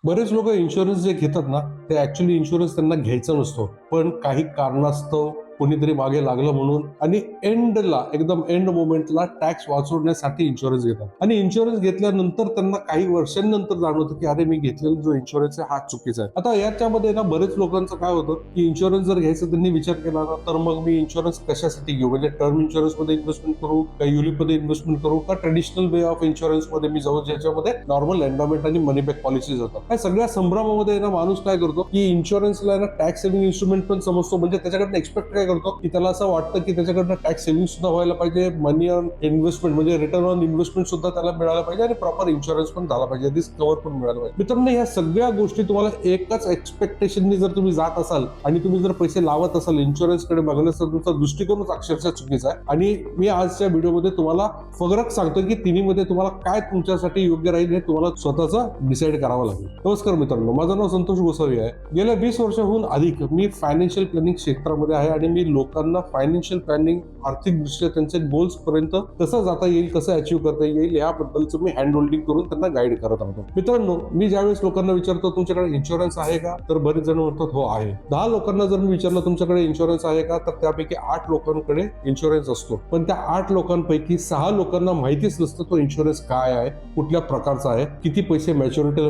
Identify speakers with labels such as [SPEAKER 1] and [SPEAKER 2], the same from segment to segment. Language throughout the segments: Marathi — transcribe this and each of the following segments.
[SPEAKER 1] बरेच लोक इन्शुरन्स जे घेतात ना, ते ऍक्च्युली इन्शुरन्स त्यांना घ्यायचा नसतो, पण काही कारणास्तव कोणीतरी मागे लागलं म्हणून आणि एंडला एकदम एंड मोमेंटला टॅक्स वाचवण्यासाठी इन्शुरन्स घेतात. आणि इन्शुरन्स घेतल्यानंतर त्यांना काही वर्षांनंतर जाणवतं की अरे मी घेतलेला जो इन्शुरन्स आहे हा चुकीचा आहे. आता याच्यामध्ये ना बरेच लोकांचं काय होतं की इन्शुरन्स जर घ्यायचं त्यांनी विचार केला ना, तर मग मी इन्शुरन्स कशासाठी घेऊ, म्हणजे टर्म इन्शुरन्स मध्ये इन्व्हेस्टमेंट करू का, युलिप मध्ये इन्व्हेस्टमेंट करू का, ट्रेडिशनल वे ऑफ इन्शुरन्स मध्ये मी जाऊ ज्याच्यामध्ये नॉर्मल एन्डॉमेंट आणि मनी बॅक पॉलिसीज होतात. या सगळ्या संभ्रमामध्ये ना माणूस काय करतो की इन्शुरन्सला ना टॅक्स सेव्हिंग इन्स्ट्रुमेंट पण समजतो, म्हणजे त्याच्याकडनं एक्सपेक्ट काय करतो की त्याला असं वाटतं की त्याच्याकडनं टॅक्स सेव्हिंग सुद्धा व्हायला पाहिजे, मनी ऑन इन्व्हेस्टमेंट म्हणजे रिटर्न ऑन इन्व्हेस्टमेंट सुद्धा त्याला मिळाला पाहिजे आणि प्रॉपर इन्शुरन्स पण झाला पाहिजे, रिस्क कव्हर पण मिळाला पाहिजे. मित्रांनो, ह्या सगळ्या गोष्टी तुम्हाला एकच एक्सपेक्टेशननी जर तुम्ही जात असाल आणि तुम्ही जर पैसे लावत असाल इन्शुरन्स कडे बघण्याचा तुमचा दृष्टिकोनच अक्षरशः चुकीचा आहे. आणि मी आजच्या व्हिडिओमध्ये तुम्हाला फरक सांगतो की तिन्हीमध्ये तुम्हाला काय तुमच्यासाठी योग्य राहील हे तुम्हाला स्वतःच डिसाईड करावं लागेल. नमस्कार मित्रांनो, माझं नाव संतोष गोसावी आहे. गेल्या 20 वर्षाहून अधिक मी फायनान्शियल प्लॅनिंग क्षेत्रामध्ये आहे आणि मी लोकांना फायनान्शियल प्लॅनिंग आर्थिकदृष्ट्या त्यांचे गोल्स पर्यंत कसं जाता येईल, कसं अचीव्ह करता येईल याबद्दलचं मी हँड होल्डिंग करून त्यांना गाईड करत राहतो. मित्रांनो, मी ज्यावेळेस लोकांना विचारतो तुमच्याकडे इन्शुरन्स आहे का, तर बरेच जण म्हणतात हो आहे. 10 लोकांना जर मी विचारलं तुमच्याकडे इन्शुरन्स आहे का, तर त्यापैकी 8 लोकांकडे इन्शुरन्स असतो. पण त्या 8 लोकांपैकी 6 लोकांना माहितीच नसतं तो इन्शुरन्स काय आहे, कुठल्या प्रकारचा आहे, किती पैसे मॅच्युरिटीला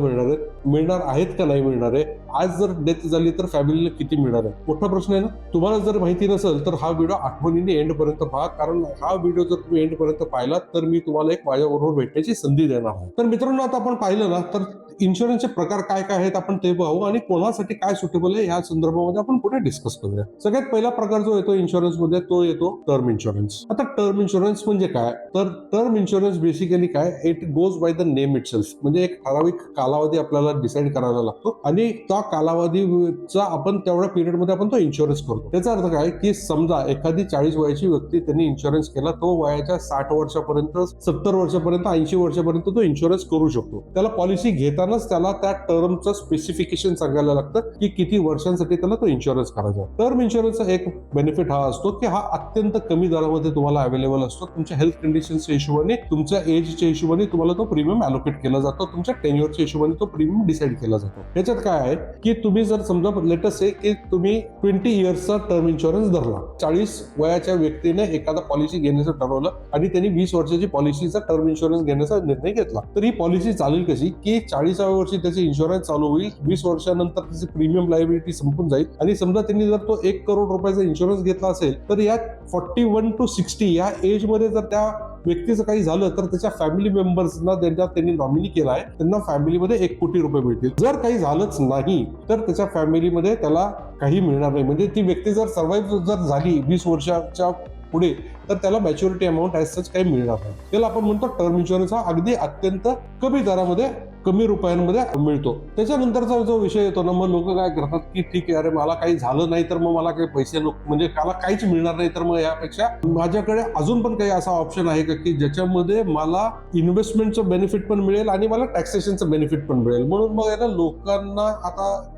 [SPEAKER 1] मिळणार आहेत का नाही मिळणार आहे, आज जर डेथ झाली तर फॅमिलीला किती मिळणार आहे. मोठा प्रश्न आहे ना. तुम्हाला जर माहिती नसेल तर हा व्हिडिओ आठवणीने एंड पर्यंत पहा, कारण हा व्हिडिओ जर तुम्ही एंड पर्यंत पाहिला तर मी तुम्हाला एक माझ्याबरोबर भेटण्याची संधी देणार आहे. तर मित्रांनो, आता आपण पाहिलं ना, तर इन्शुरन्सचे प्रकार काय काय आहेत आपण ते पाहू आणि कोणासाठी काय सुटेबल आहे या संदर्भामध्ये आपण पुढे डिस्कस करूया. सगळ्यात पहिला प्रकार जो येतो इन्शुरन्स मध्ये तो येतो टर्म इन्शुरन्स. आता टर्म इन्शुरन्स म्हणजे काय, तर टर्म इन्शुरन्स बेसिकली काय, it goes by the name itself, म्हणजे एक ठराविक कालावधी आपल्याला डिसाईड करायला लागतो आणि त्या कालावधीचा आपण तेवढ्या पिरियडमध्ये आपण तो इन्शुरन्स करतो. त्याचा अर्थ काय की समजा एखादी 40 वयाची व्यक्ती त्यांनी इन्शुरन्स केला, तो वयाच्या 60 वर्षापर्यंत 70 वर्षापर्यंत 80 वर्षापर्यंत तो इन्शुरन्स करू शकतो. त्याला पॉलिसी घेतानाच त्याला त्या टर्मचं स्पेसिफिकेशन सांगायला लागतं की किती वर्षांसाठी त्याला तो इन्शुरन्स करायचा. टर्म इन्शुरन्सचा एक बेनिफिट हा असतो की हा अत्यंत कमी दरामध्ये तुम्हाला अवेलेबल असतो. तुमच्या हेल्थ कंडिशनच्या हिशोबाने, तुमच्या एजच्या हिशोबाने तुम्हाला तो प्रीमियम अलोकेट केला जातो, तुमच्या टेन्युअरच्या हिशोबाने तो प्रीमियम डिसाईड केला जातो. याच्यात काय आहे की तुम्ही जर समजा लेटेस्ट आहे की तुम्ही 20 इयर्सचा टर्म इन्शुरन्स धरला, 40 वयाच्या व्यक्तीने एखादा पॉलिसी घेण्याचं ठरवलं आणि त्यांनी 20 वर्षाची पॉलिसीचा टर्म इन्शुरन्स घेण्याचा निर्णय घेतला, तर ही पॉलिसी चालेल कशी की 40व्या वर्षी त्याचे इन्शुरन्स चालू होईल, 20 वर्षानंतर त्याची प्रीमियम लायबिलिटी संपून जाईल आणि समजा त्यांनी जर तो 1 करोड रुपयाचा इन्शुरन्स घेतला असेल तर या 41 to 60 या एज मध्ये जर त्या व्यक्तीचं काही झालं तर त्याच्या फॅमिली मेंबर्सना त्यांनी नॉमिनी केला आहे, त्यांना फॅमिलीमध्ये 1 कोटी रुपये मिळतील. जर काही झालंच नाही तर त्याच्या फॅमिलीमध्ये त्याला काही मिळणार नाही, म्हणजे ती व्यक्ती जर सर्व्हाइव्ह जर झाली 20 वर्षाच्या पुढे तर त्याला मॅच्युरिटी अमाऊंट ॲज सच काही मिळणार नाही. त्याला आपण म्हणतो टर्म इन्शुरन्स हा अगदी अत्यंत कमी दरामध्ये, कमी रुपयांमध्ये मिळतो. त्याच्यानंतरचा जो विषय येतो ना, मग लोक काय करतात की ठीक आहे, अरे मला काही झालं नाही तर मग मला काही पैसे म्हणजे मला काहीच मिळणार नाही, तर मग यापेक्षा माझ्याकडे अजून पण काही असा ऑप्शन आहे का की ज्याच्यामध्ये मला इन्व्हेस्टमेंटचं बेनिफिट पण मिळेल आणि मला टॅक्सेशनचं बेनिफिट पण मिळेल. म्हणून मग याला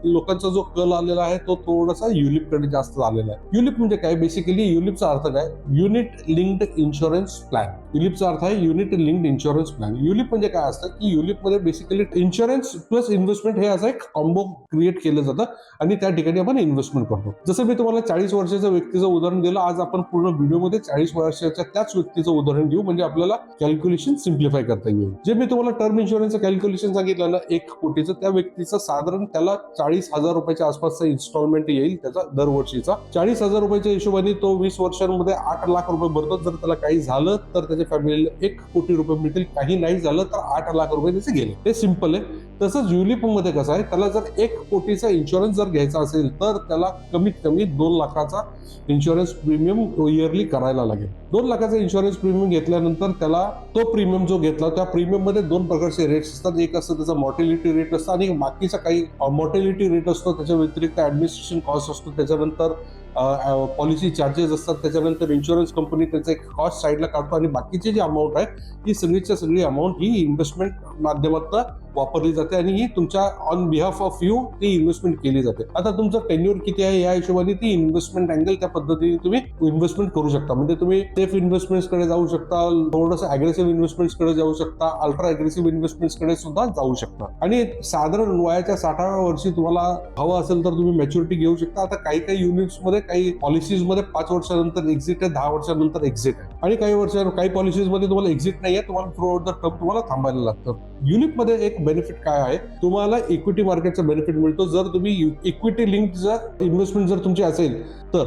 [SPEAKER 1] लोकांचा जो कल आलेला आहे तो थोडासा युलिप कडे जास्त आलेला आहे. युलिप म्हणजे काय, बेसिकली युलिपचा अर्थ काय, युनिट लिंक्ड इन्शुरन्स प्लॅन. युलिपचा अर्थ आहे unit linked insurance plan. ULIP म्हणजे काय असतं की युलिप मध्ये बेसिकली इन्शुरन्स प्लस इन्व्हेस्टमेंट हे असं एक कॉम्बो क्रिएट केलं जातं आणि त्या ठिकाणी आपण इन्व्हेस्टमेंट करतो. जसं मी तुम्हाला 40 वर्षाच्या व्यक्तीचं उदाहरण दिलं, आज आपण पूर्ण व्हिडिओमध्ये 40 वर्षाच्या त्याच व्यक्तीचं उदाहरण घेऊ, म्हणजे आपल्याला कॅल्क्युलेशन सिम्प्लिफाय करता येईल. जे मी तुम्हाला टर्म इन्शुरन्सचं कॅल्क्युलेशन सांगितलं ना 1 कोटीचं, त्या व्यक्तीचं साधारण त्याला 40,000 रुपयाच्या आसपासचा इन्स्टॉलमेंट येईल त्याचा दरवर्षीचा. 40,000 रुपयाच्या हिशोबाने तो 20 वर्षांमध्ये 8 लाख रुपये भरतो. जर त्याला काही झालं तर त्याच्या फॅमिलीला 1 कोटी रुपये मिळतील, काही नाही झालं तर 8 लाख रुपये त्याचे गेले. ते सिंपल आहे. तसंच युलिप मध्ये कसं आहे, त्याला जर 1 कोटीचा इन्शुरन्स जर घ्यायचा असेल तर त्याला कमीत कमी 2 लाखाचा इन्शुरन्स प्रीमियम इयरली करायला लागेल. 2 लाखाचा इन्शुरन्स प्रीमियम घेतल्यानंतर त्याला तो प्रीमियम जो घेतला त्या प्रीमियम मध्ये 2 प्रकारचे रेट्स असतात. एक असतं त्याचा मॉर्टिलिटी रेट असतं आणि बाकीचा काही मॉर्टिलिटी रेट असतो, त्याच्या व्यतिरिक्त ऍडमिनिस्ट्रेशन कॉस्ट असतो, त्याच्यानंतर पॉलिसी चार्जेस असतात, त्याच्यानंतर इन्शुरन्स कंपनी त्याचा एक कॉस्ट साईडला काढतो आणि बाकीची जी अमाऊंट आहे ती सगळीच्या सगळी अमाऊंट ही इन्व्हेस्टमेंट माध्यमातून वापरली जाते आणि ही तुमच्या ऑन बिहाफ ऑफ यू ती इन्व्हेस्टमेंट केली जाते. आता तुमचं टेन्युअर किती आहे या हिशोबाने ती इन्व्हेस्टमेंट अँगल त्या पद्धतीने तुम्ही इन्व्हेस्टमेंट करू शकता. म्हणजे तुम्ही सेफ इन्व्हेस्टमेंट्स कडे जाऊ शकता, थोडंसं अग्रेसिव्ह इन्व्हेस्टमेंट्स कडे जाऊ शकता, अल्ट्रा अग्रेसिव्ह इन्व्हेस्टमेंट्स कडे सुद्धा जाऊ शकता. आणि साधारण वयाच्या 60व्या वर्षी तुम्हाला हवं असेल तर तुम्ही मॅच्युरिटी घेऊ शकता. आता काही काही युनिट्स मध्ये, काही पॉलिसीज मध्ये 5 वर्षानंतर एक्झिट आहे, 10 वर्षानंतर एक्झिट आहे आणि काही पॉलिसीज मध्ये तुम्हाला एक्झिट नाहीये, तुम्हाला थ्रू आउट द टर्म तुम्हाला थांबायला लागतं. युनिट मध्ये एक बेनिफिट काय आहे, तुम्हाला इक्विटी मार्केटचा बेनिफिट मिळतो. जर तुम्ही इक्विटी लिंक जर इन्व्हेस्टमेंट जर तुमची असेल तर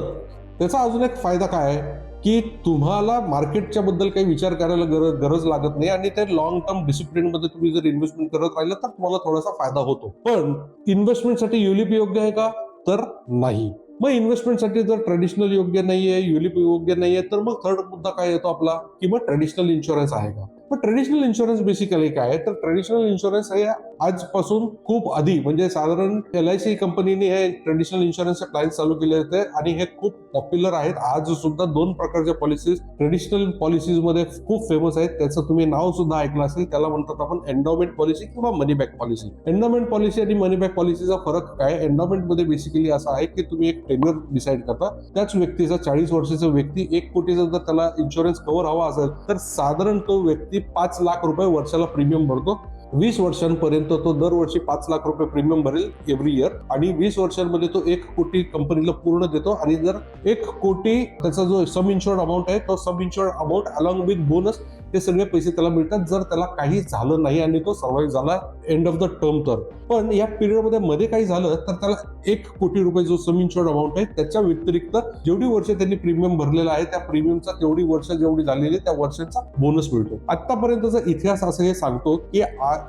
[SPEAKER 1] त्याचा अजून एक फायदा काय आहे की तुम्हाला मार्केटच्या बद्दल काही विचार करायला गरज लागत नाही आणि ते लॉंग टर्म डिसिप्लिन मध्ये तुम्ही जर इन्व्हेस्टमेंट करत राहिलं तर तुम्हाला थोडासा फायदा होतो. पण इन्व्हेस्टमेंटसाठी युलिप योग्य आहे का, तर नाही. मग इन्व्हेस्टमेंटसाठी जर ट्रेडिशनल योग्य नाहीये, युलिप योग्य नाहीये, तर मग थर्ड मुद्दा काय येतो आपला, की मग ट्रेडिशनल इन्शुरन्स आहे का. पण ट्रेडिशनल इन्शुरन्स बेसिकली काय आहे, तर ट्रेडिशनल इन्शुरन्स हे आजपासून खूप आधी म्हणजे साधारण LIC कंपनीने हे ट्रेडिशनल इन्शुरन्सचे प्लॅन चालू केले होते आणि हे खूप पॉप्युलर आहेत. आज सुद्धा 2 प्रकारच्या पॉलिसीज ट्रेडिशनल पॉलिसीज मध्ये खूप फेमस आहेत. त्याचं तुम्ही नाव सुद्धा ऐकलं असेल, त्याला म्हणतात आपण एंडोमेंट पॉलिसी किंवा मनी बॅक पॉलिसी. एंडोमेंट पॉलिसी आणि मनी बॅक पॉलिसीचा फरक काय, एंडोमेंट मध्ये बेसिकली असा आहे की तुम्ही एक टेन्युअर डिसाईड करता. त्याच व्यक्तीचा 40 वर्षाचा व्यक्ती 1 कोटीचा जर त्याला इन्शुरन्स कव्हर हवा असेल तर साधारण तो व्यक्ती 5 लाख रुपये वर्षाला प्रीमियम भरतो. 20 वर्षांपर्यंत तो दरवर्षी 5 लाख रुपये प्रीमियम भरेल एव्हरी इयर आणि 20 वर्षांमध्ये तो 1 कोटी कंपनीला पूर्ण देतो. आणि जर 1 कोटी त्याचा जो सम इन्शुर्ड अमाऊंट आहे तो सम इन्शुर्ड अमाऊंट अलॉंग विथ बोनस हे सगळे पैसे त्याला मिळतात जर त्याला काही झालं नाही आणि तो सर्व्हाइव्ह झाला एंड ऑफ द टर्म. तर पण या पिरियड मध्ये काही झालं तर त्याला 1 कोटी रुपये जो सम इन्शुर्ड अमाऊंट आहे त्याच्या व्यतिरिक्त जेवढी वर्ष त्यांनी प्रीमियम भरलेला आहे त्या प्रीमियमचा तेवढी वर्ष जेवढी झालेली त्या वर्षांचा बोनस मिळतो. आतापर्यंतचा इतिहास असं हे सांगतो की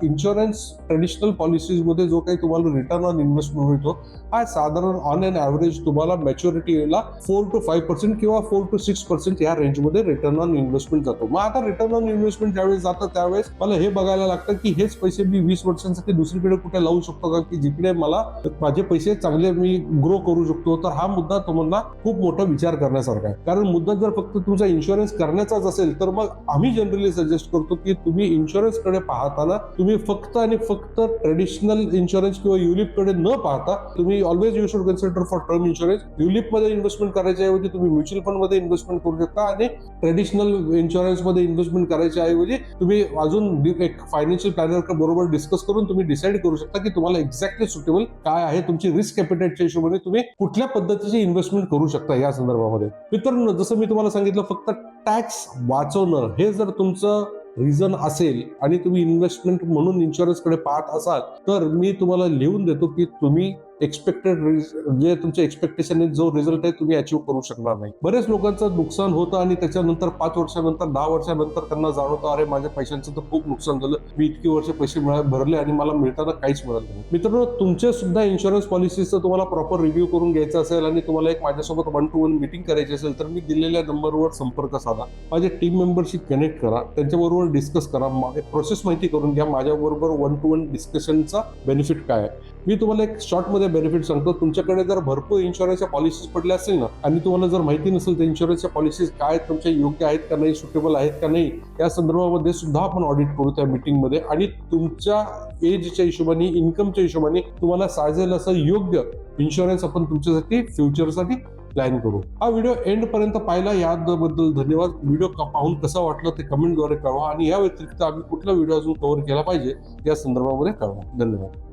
[SPEAKER 1] इन्शुरन्स ट्रेडिशनल पॉलिसीज मध्ये जो काही तुम्हाला रिटर्न ऑन इन्व्हेस्टमेंट मिळतो हा साधारण ऑन एन ऍव्हरेज तुम्हाला मॅच्युरिटीला 4 to 5% किंवा 4 to 6% या रेंजमध्ये रिटर्न ऑन इन्व्हेस्टमेंट जातो. मग आता रिटर्न ऑन इन्व्हेस्टमेंट ज्यावेळेस जातं त्यावेळेस मला हे बघायला लागतं की हेच पैसे मी 20 वर्षांसाठी दुसरीकडे कुठे लावू शकतो का, की जिकडे मला माझे पैसे चांगले मी ग्रो करू शकतो. तर हा मुद्दा तुम्हाला खूप मोठा विचार करण्यासारखा आहे. कारण मुद्दा जर फक्त तुमचा इन्शुरन्स करण्याचाच असेल तर मग आम्ही जनरली सजेस्ट करतो की तुम्ही इन्शुरन्स कडे पाहताना तुम्ही फक्त आणि फक्त ट्रेडिशनल इन्शुरन्स किंवा युलिप कडे न पाहता तुम्ही always you should consider for term insurance. ULIP मध्ये इन्व्हेस्टमेंट करायच्या ऐवजी तुम्ही म्युच्युअल फंड मध्ये इन्व्हेस्टमेंट करू शकता आणि ट्रेडिशनल इन्शुरन्स मध्ये इन्व्हेस्टमेंट करायच्या ऐवजी तुम्ही अजून एक फायनान्शियल प्लॅनर बरोबर डिस्कस करून तुम्ही डिसाईड करू शकता की तुम्हाला एक्झॅक्टली सुटेबल काय आहे. तुमची रिस्क कॅपिटलच्या हिशोबाने तुम्ही कुठल्या पद्धतीची इन्व्हेस्टमेंट करू शकता या संदर्भामध्ये. मित्रांनो, जसं मी तुम्हाला सांगितलं फक्त टॅक्स वाचवणं हे जर तुमचं रिझन असेल आणि तुम्ही इन्व्हेस्टमेंट म्हणून इन्शुरन्स कडे पाहत असाल तर मी तुम्हाला लिहून देतो की तुम्ही एक्सपेक्टेड जे तुमचे एक्सपेक्टेशन आहे जो रिझल्ट आहे तुम्ही अचीव्ह करू शकणार नाही. बरेच लोकांचं नुकसान होतं आणि त्याच्यानंतर 5 वर्षानंतर 10 वर्षानंतर त्यांना जाणवतं अरे माझ्या पैशांचं तर खूप नुकसान झालं, मी इतकी वर्ष पैसे भरले आणि मला मिळताना काहीच मिळालं नाही. मित्रांनो, तुमचे सुद्धा इन्शुरन्स पॉलिसीचं तुम्हाला प्रॉपर रिव्ह्यू करून घ्यायचं असेल आणि तुम्हाला एक माझ्यासोबत 1 to 1 मीटिंग करायची असेल तर मी दिलेल्या नंबरवर संपर्क साधा, माझे टीम मेंबरशी कनेक्ट करा, त्यांच्याबरोबर डिस्कस करा, प्रोसेस माहिती करून घ्या. माझ्याबरोबर 1 to 1 डिस्कशनचा बेनिफिट काय आहे मी तुम्हाला एक शॉर्टमध्ये बेनिफिट सांगतो. तुमच्याकडे जर भरपूर इन्शुरन्सच्या पॉलिसीज पडल्या असेल ना आणि तुम्हाला जर माहिती नसेल तर इन्शुरन्सच्या पॉलिसीज काय तुमच्या योग्य आहेत का नाही, सुटेबल आहेत का नाही, या संदर्भामध्ये सुद्धा आपण ऑडिट करू त्या मीटिंगमध्ये आणि तुमच्या एजच्या हिशोबाने, इन्कमच्या हिशोबाने तुम्हाला साजेल असं योग्य इन्शुरन्स आपण तुमच्यासाठी फ्युचरसाठी प्लॅन करू. हा व्हिडिओ एंड पर्यंत पाहिला याबद्दल धन्यवाद. व्हिडिओ पाहून कसा वाटलं ते कमेंटद्वारे कळवा आणि या व्यतिरिक्त आम्ही कुठला व्हिडिओ अजून कव्हर केला पाहिजे या संदर्भामध्ये कळवा. धन्यवाद.